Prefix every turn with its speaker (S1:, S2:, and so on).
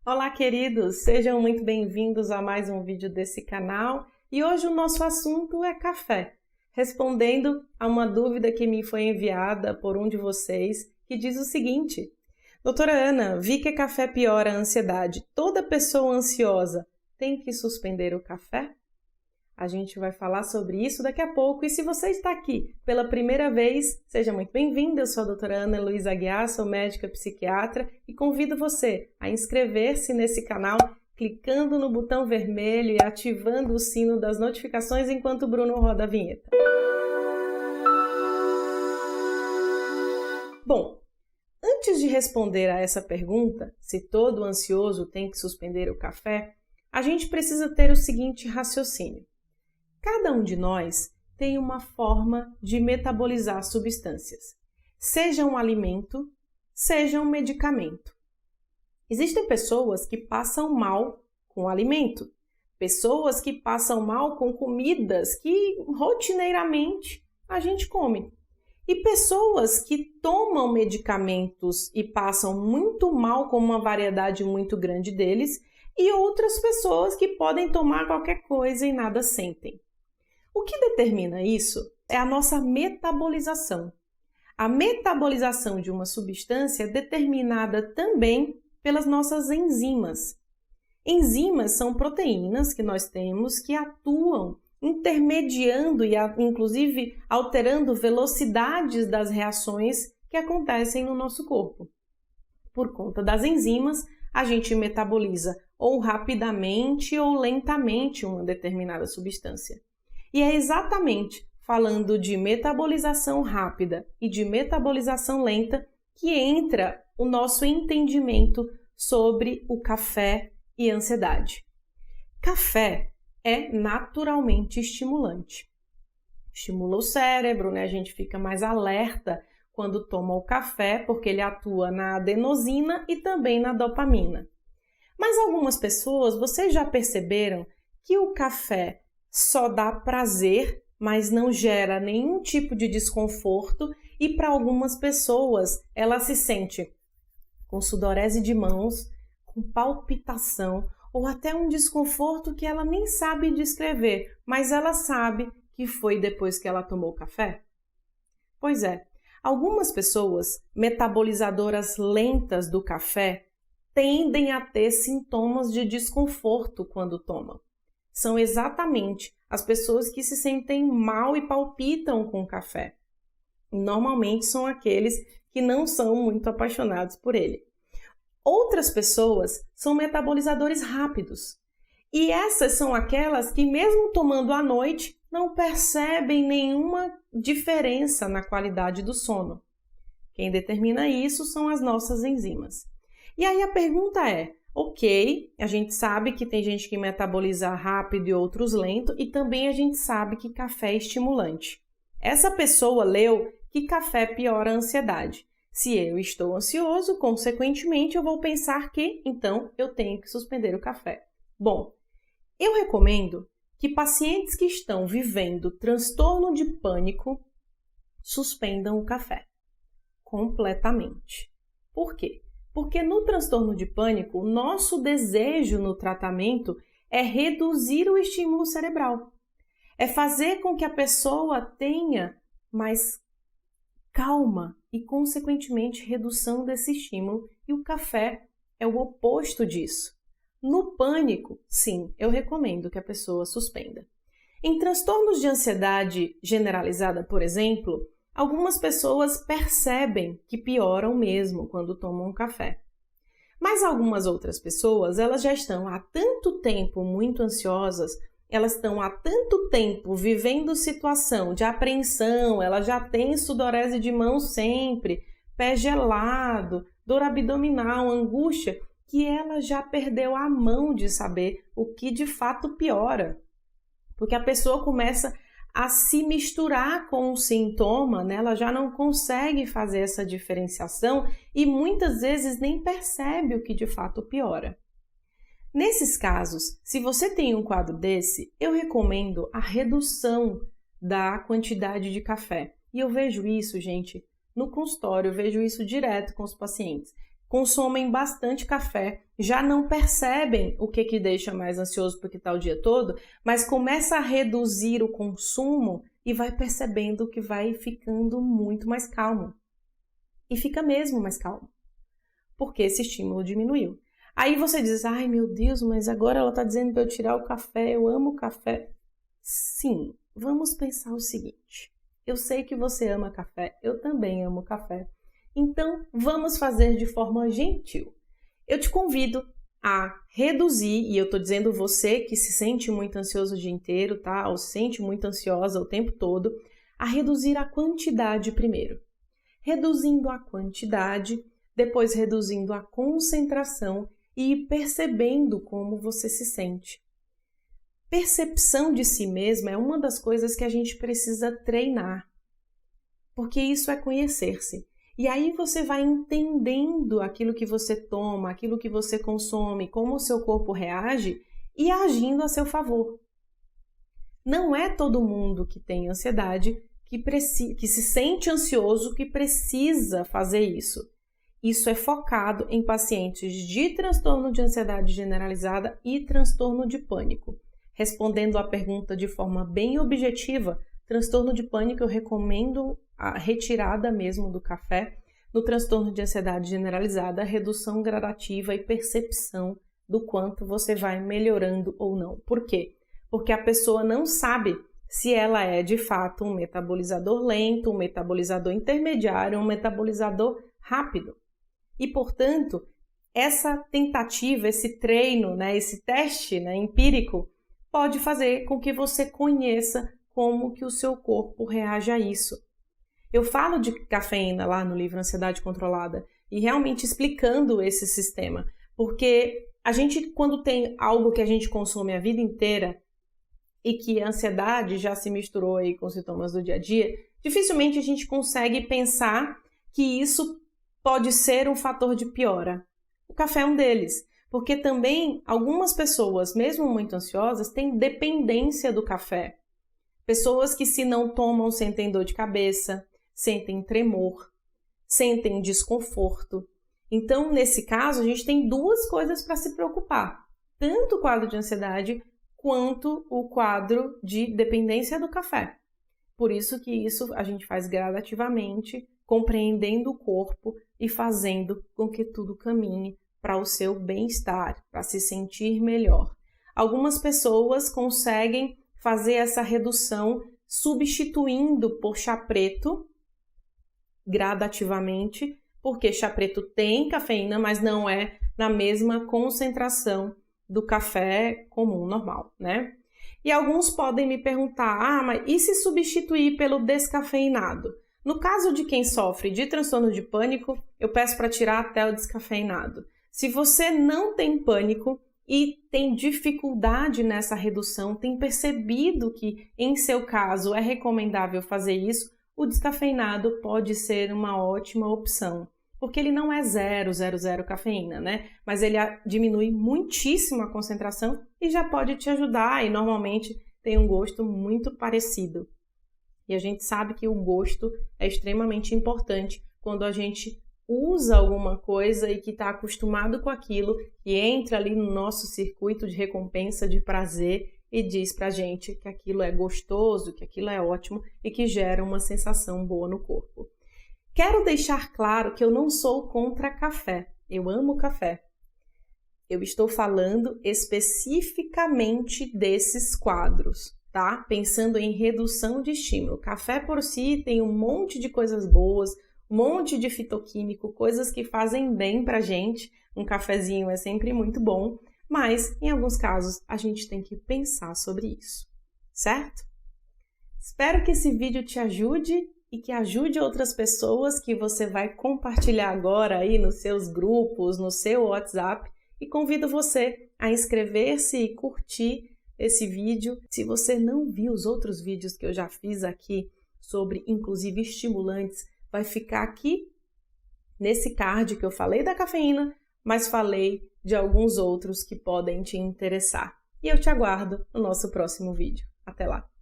S1: Olá, queridos! Sejam muito bem-vindos a mais um vídeo desse canal e hoje o nosso assunto é café, respondendo a uma dúvida que me foi enviada por um de vocês, que diz o seguinte: Doutora Ana, vi que café piora a ansiedade. Toda pessoa ansiosa tem que suspender o café? A gente vai falar sobre isso daqui a pouco e se você está aqui pela primeira vez, seja muito bem-vinda. Eu sou a doutora Ana Luísa Aguiar, sou médica psiquiatra e convido você a inscrever-se nesse canal clicando no botão vermelho e ativando o sino das notificações enquanto o Bruno roda a vinheta. Bom, antes de responder a essa pergunta, se todo ansioso tem que suspender o café, a gente precisa ter o seguinte raciocínio. Cada um de nós tem uma forma de metabolizar substâncias, seja um alimento, seja um medicamento. Existem pessoas que passam mal com alimento, pessoas que passam mal com comidas que rotineiramente a gente come, e pessoas que tomam medicamentos e passam muito mal com uma variedade muito grande deles, e outras pessoas que podem tomar qualquer coisa e nada sentem. O que determina isso é a nossa metabolização. A metabolização de uma substância é determinada também pelas nossas enzimas. Enzimas são proteínas que nós temos que atuam intermediando e inclusive alterando velocidades das reações que acontecem no nosso corpo. Por conta das enzimas, a gente metaboliza ou rapidamente ou lentamente uma determinada substância. E é exatamente falando de metabolização rápida e de metabolização lenta que entra o nosso entendimento sobre o café e ansiedade. Café é naturalmente estimulante. Estimula o cérebro, né? A gente fica mais alerta quando toma o café, porque ele atua na adenosina e também na dopamina. Mas algumas pessoas, vocês já perceberam que o café só dá prazer, mas não gera nenhum tipo de desconforto e para algumas pessoas ela se sente com sudorese de mãos, com palpitação ou até um desconforto que ela nem sabe descrever, mas ela sabe que foi depois que ela tomou café? Pois é, algumas pessoas metabolizadoras lentas do café tendem a ter sintomas de desconforto quando tomam. São exatamente as pessoas que se sentem mal e palpitam com o café. Normalmente são aqueles que não são muito apaixonados por ele. Outras pessoas são metabolizadores rápidos. E essas são aquelas que, mesmo tomando à noite, não percebem nenhuma diferença na qualidade do sono. Quem determina isso são as nossas enzimas. E aí a pergunta é, ok, a gente sabe que tem gente que metaboliza rápido e outros lento, e também a gente sabe que café é estimulante. Essa pessoa leu que café piora a ansiedade. Se eu estou ansioso, consequentemente eu vou pensar que, então, eu tenho que suspender o café. Bom, eu recomendo que pacientes que estão vivendo transtorno de pânico suspendam o café completamente. Por quê? Porque no transtorno de pânico, o nosso desejo no tratamento é reduzir o estímulo cerebral. É fazer com que a pessoa tenha mais calma e, consequentemente, redução desse estímulo. E o café é o oposto disso. No pânico, sim, eu recomendo que a pessoa suspenda. Em transtornos de ansiedade generalizada, por exemplo, algumas pessoas percebem que pioram mesmo quando tomam um café. Mas algumas outras pessoas, elas já estão há tanto tempo muito ansiosas, elas estão há tanto tempo vivendo situação de apreensão, elas já têm sudorese de mão sempre, pé gelado, dor abdominal, angústia, que ela já perdeu a mão de saber o que de fato piora. Porque a pessoa começa a se misturar com o sintoma, né? Ela já não consegue fazer essa diferenciação e muitas vezes nem percebe o que de fato piora. Nesses casos, se você tem um quadro desse, eu recomendo a redução da quantidade de café. E eu vejo isso, gente, no consultório, eu vejo isso direto com os pacientes. consomem bastante café, já não percebem o que deixa mais ansioso porque está o dia todo, mas começa a reduzir o consumo e vai percebendo que vai ficando muito mais calmo. E fica mesmo mais calmo, porque esse estímulo diminuiu. Aí você diz, ai meu Deus, mas agora ela está dizendo para eu tirar o café, eu amo café. Sim, vamos pensar o seguinte, eu sei que você ama café, eu também amo café. Então, vamos fazer de forma gentil. Eu te convido a reduzir, e eu estou dizendo você que se sente muito ansioso o dia inteiro, tá? Ou se sente muito ansiosa o tempo todo, a reduzir a quantidade primeiro. Reduzindo a quantidade, depois reduzindo a concentração e percebendo como você se sente. Percepção de si mesma é uma das coisas que a gente precisa treinar, porque isso é conhecer-se. E aí você vai entendendo aquilo que você toma, aquilo que você consome, como o seu corpo reage e agindo a seu favor. Não é todo mundo que tem ansiedade, que se sente ansioso, que precisa fazer isso. Isso é focado em pacientes de transtorno de ansiedade generalizada e transtorno de pânico. Respondendo à pergunta de forma bem objetiva, transtorno de pânico eu recomendo a retirada mesmo do café. No transtorno de ansiedade generalizada, a redução gradativa e percepção do quanto você vai melhorando ou não. Por quê? Porque a pessoa não sabe se ela é de fato um metabolizador lento, um metabolizador intermediário, um metabolizador rápido. E, portanto, essa tentativa, esse treino, esse teste empírico, pode fazer com que você conheça como que o seu corpo reage a isso. Eu falo de cafeína lá no livro Ansiedade Controlada e realmente explicando esse sistema, porque a gente, quando tem algo que a gente consome a vida inteira e que a ansiedade já se misturou aí com sintomas do dia a dia, dificilmente a gente consegue pensar que isso pode ser um fator de piora. O café é um deles, porque também algumas pessoas, mesmo muito ansiosas, têm dependência do café. Pessoas que se não tomam sentem dor de cabeça, sentem tremor, sentem desconforto. Então, nesse caso, a gente tem duas coisas para se preocupar. Tanto o quadro de ansiedade quanto o quadro de dependência do café. Por isso que isso a gente faz gradativamente, compreendendo o corpo e fazendo com que tudo caminhe para o seu bem-estar, para se sentir melhor. Algumas pessoas conseguem fazer essa redução substituindo por chá preto gradativamente, porque chá preto tem cafeína, mas não é na mesma concentração do café comum, normal, né? E alguns podem me perguntar, mas e se substituir pelo descafeinado? No caso de quem sofre de transtorno de pânico, eu peço para tirar até o descafeinado. Se você não tem pânico e tem dificuldade nessa redução, tem percebido que em seu caso é recomendável fazer isso, o descafeinado pode ser uma ótima opção, porque ele não é 000 cafeína, né? Mas ele diminui muitíssimo a concentração e já pode te ajudar e normalmente tem um gosto muito parecido. E a gente sabe que o gosto é extremamente importante quando a gente usa alguma coisa e que está acostumado com aquilo e entra ali no nosso circuito de recompensa, de prazer e diz pra gente que aquilo é gostoso, que aquilo é ótimo e que gera uma sensação boa no corpo. Quero deixar claro que eu não sou contra café, eu amo café. Eu estou falando especificamente desses quadros, tá? Pensando em redução de estímulo. O café por si tem um monte de coisas boas, um monte de fitoquímico, coisas que fazem bem pra gente. Um cafezinho é sempre muito bom, mas em alguns casos a gente tem que pensar sobre isso, certo? Espero que esse vídeo te ajude e que ajude outras pessoas que você vai compartilhar agora aí nos seus grupos, no seu WhatsApp, e convido você a inscrever-se e curtir esse vídeo. Se você não viu os outros vídeos que eu já fiz aqui sobre, inclusive, estimulantes, vai ficar aqui nesse card que eu falei da cafeína, mas falei de alguns outros que podem te interessar. E eu te aguardo no nosso próximo vídeo. Até lá!